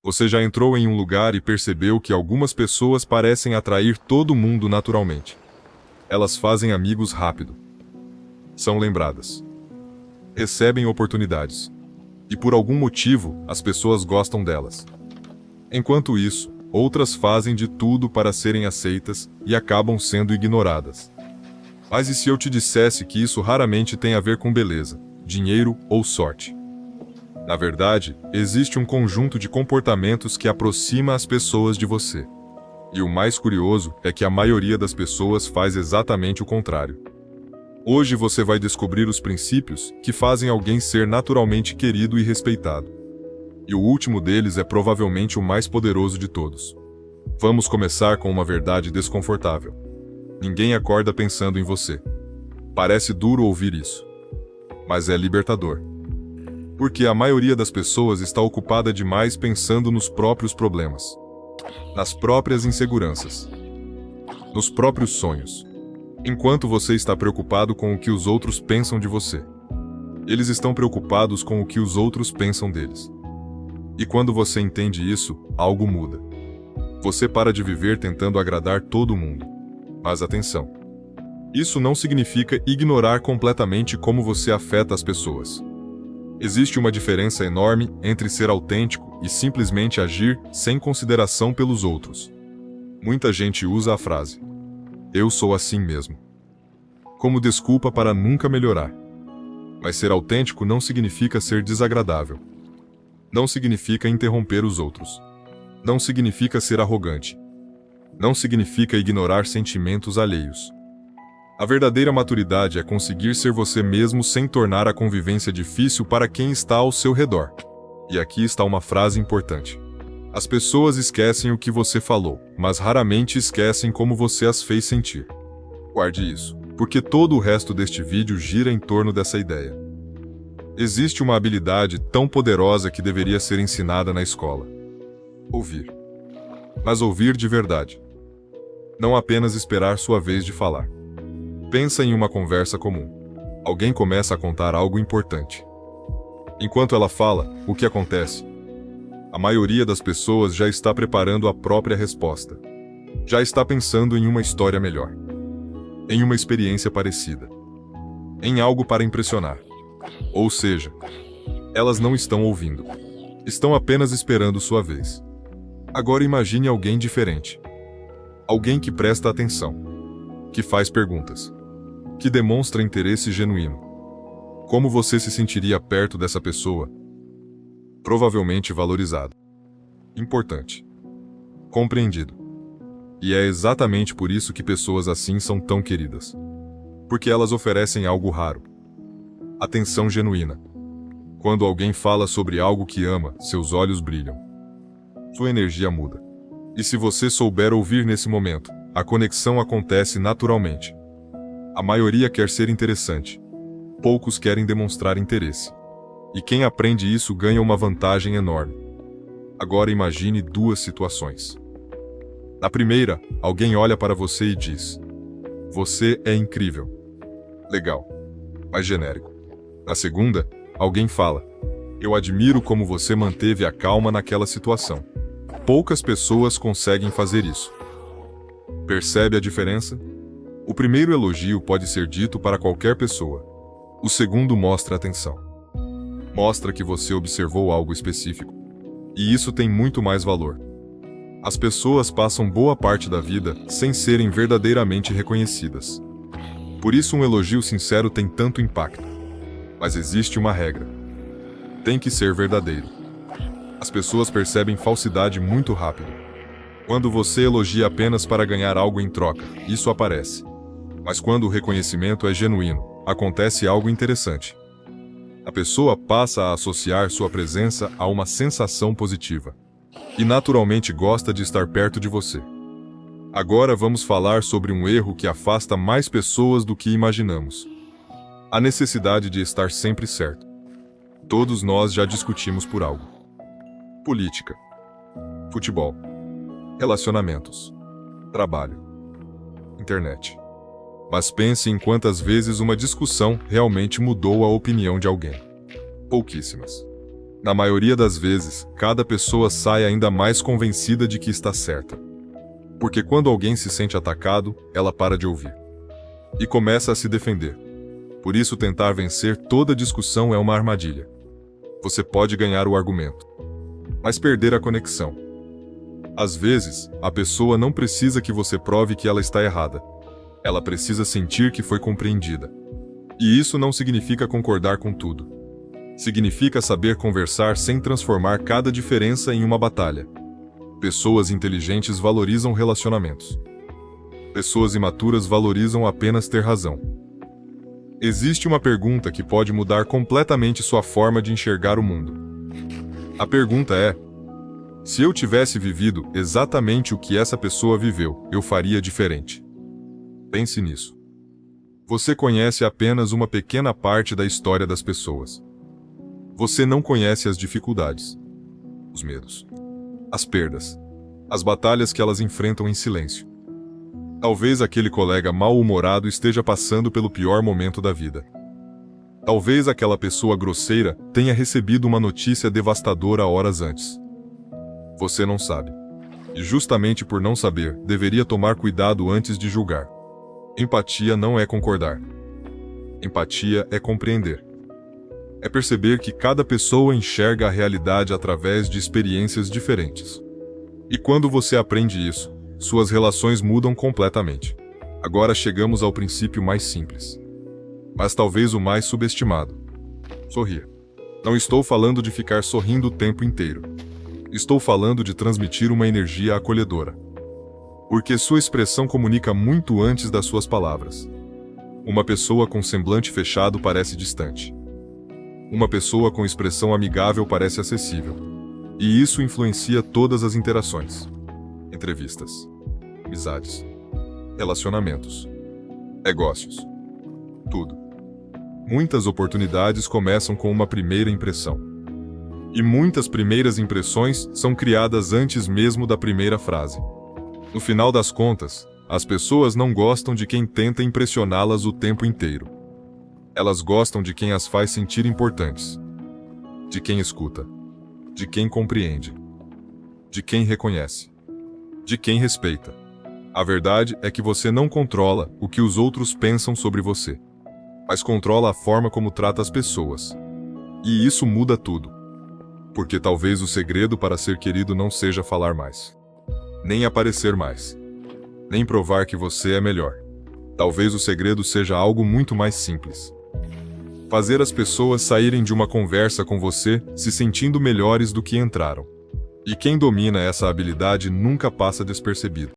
Você já entrou em um lugar e percebeu que algumas pessoas parecem atrair todo mundo naturalmente. Elas fazem amigos rápido. São lembradas. Recebem oportunidades. E por algum motivo, as pessoas gostam delas. Enquanto isso, outras fazem de tudo para serem aceitas e acabam sendo ignoradas. Mas e se eu te dissesse que isso raramente tem a ver com beleza, dinheiro ou sorte? Na verdade, existe um conjunto de comportamentos que aproxima as pessoas de você. E o mais curioso é que a maioria das pessoas faz exatamente o contrário. Hoje você vai descobrir os princípios que fazem alguém ser naturalmente querido e respeitado. E o último deles é provavelmente o mais poderoso de todos. Vamos começar com uma verdade desconfortável. Ninguém acorda pensando em você. Parece duro ouvir isso. Mas é libertador. Porque a maioria das pessoas está ocupada demais pensando nos próprios problemas, nas próprias inseguranças, nos próprios sonhos, enquanto você está preocupado com o que os outros pensam de você. Eles estão preocupados com o que os outros pensam deles. E quando você entende isso, algo muda. Você para de viver tentando agradar todo mundo. Mas atenção! Isso não significa ignorar completamente como você afeta as pessoas. Existe uma diferença enorme entre ser autêntico e simplesmente agir sem consideração pelos outros. Muita gente usa a frase "eu sou assim mesmo" como desculpa para nunca melhorar. Mas ser autêntico não significa ser desagradável. Não significa interromper os outros. Não significa ser arrogante. Não significa ignorar sentimentos alheios. A verdadeira maturidade é conseguir ser você mesmo sem tornar a convivência difícil para quem está ao seu redor. E aqui está uma frase importante. As pessoas esquecem o que você falou, mas raramente esquecem como você as fez sentir. Guarde isso, porque todo o resto deste vídeo gira em torno dessa ideia. Existe uma habilidade tão poderosa que deveria ser ensinada na escola. Ouvir. Mas ouvir de verdade. Não apenas esperar sua vez de falar. Pensa em uma conversa comum. Alguém começa a contar algo importante. Enquanto ela fala, o que acontece? A maioria das pessoas já está preparando a própria resposta. Já está pensando em uma história melhor. Em uma experiência parecida. Em algo para impressionar. Ou seja, elas não estão ouvindo. Estão apenas esperando sua vez. Agora imagine alguém diferente. Alguém que presta atenção. Que faz perguntas. Que demonstra interesse genuíno. Como você se sentiria perto dessa pessoa? Provavelmente valorizado. Importante. Compreendido. E é exatamente por isso que pessoas assim são tão queridas. Porque elas oferecem algo raro. Atenção genuína. Quando alguém fala sobre algo que ama, seus olhos brilham. Sua energia muda. E se você souber ouvir nesse momento, a conexão acontece naturalmente. A maioria quer ser interessante. Poucos querem demonstrar interesse. E quem aprende isso ganha uma vantagem enorme. Agora imagine duas situações. Na primeira, alguém olha para você e diz: "Você é incrível." Legal. Mas genérico. Na segunda, alguém fala: "Eu admiro como você manteve a calma naquela situação." Poucas pessoas conseguem fazer isso. Percebe a diferença? O primeiro elogio pode ser dito para qualquer pessoa. O segundo mostra atenção. Mostra que você observou algo específico. E isso tem muito mais valor. As pessoas passam boa parte da vida sem serem verdadeiramente reconhecidas. Por isso um elogio sincero tem tanto impacto. Mas existe uma regra. Tem que ser verdadeiro. As pessoas percebem falsidade muito rápido. Quando você elogia apenas para ganhar algo em troca, isso aparece. Mas quando o reconhecimento é genuíno, acontece algo interessante. A pessoa passa a associar sua presença a uma sensação positiva. E naturalmente gosta de estar perto de você. Agora vamos falar sobre um erro que afasta mais pessoas do que imaginamos. A necessidade de estar sempre certo. Todos nós já discutimos por algo. Política. Futebol. Relacionamentos. Trabalho. Internet. Mas pense em quantas vezes uma discussão realmente mudou a opinião de alguém. Pouquíssimas. Na maioria das vezes, cada pessoa sai ainda mais convencida de que está certa. Porque quando alguém se sente atacado, ela para de ouvir. E começa a se defender. Por isso, tentar vencer toda discussão é uma armadilha. Você pode ganhar o argumento, mas perder a conexão. Às vezes, a pessoa não precisa que você prove que ela está errada. Ela precisa sentir que foi compreendida. E isso não significa concordar com tudo. Significa saber conversar sem transformar cada diferença em uma batalha. Pessoas inteligentes valorizam relacionamentos. Pessoas imaturas valorizam apenas ter razão. Existe uma pergunta que pode mudar completamente sua forma de enxergar o mundo. A pergunta é: se eu tivesse vivido exatamente o que essa pessoa viveu, eu faria diferente. Pense nisso. Você conhece apenas uma pequena parte da história das pessoas. Você não conhece as dificuldades, os medos, as perdas, as batalhas que elas enfrentam em silêncio. Talvez aquele colega mal-humorado esteja passando pelo pior momento da vida. Talvez aquela pessoa grosseira tenha recebido uma notícia devastadora horas antes. Você não sabe. E justamente por não saber, deveria tomar cuidado antes de julgar. Empatia não é concordar. Empatia é compreender. É perceber que cada pessoa enxerga a realidade através de experiências diferentes. E quando você aprende isso, suas relações mudam completamente. Agora chegamos ao princípio mais simples, mas talvez o mais subestimado: sorrir. Não estou falando de ficar sorrindo o tempo inteiro. Estou falando de transmitir uma energia acolhedora. Porque sua expressão comunica muito antes das suas palavras. Uma pessoa com semblante fechado parece distante. Uma pessoa com expressão amigável parece acessível. E isso influencia todas as interações. Entrevistas, amizades, relacionamentos, negócios. Tudo. Muitas oportunidades começam com uma primeira impressão. E muitas primeiras impressões são criadas antes mesmo da primeira frase. No final das contas, as pessoas não gostam de quem tenta impressioná-las o tempo inteiro. Elas gostam de quem as faz sentir importantes. De quem escuta. De quem compreende. De quem reconhece. De quem respeita. A verdade é que você não controla o que os outros pensam sobre você, mas controla a forma como trata as pessoas. E isso muda tudo. Porque talvez o segredo para ser querido não seja falar mais, nem aparecer mais, nem provar que você é melhor. Talvez o segredo seja algo muito mais simples. Fazer as pessoas saírem de uma conversa com você se sentindo melhores do que entraram. E quem domina essa habilidade nunca passa despercebido.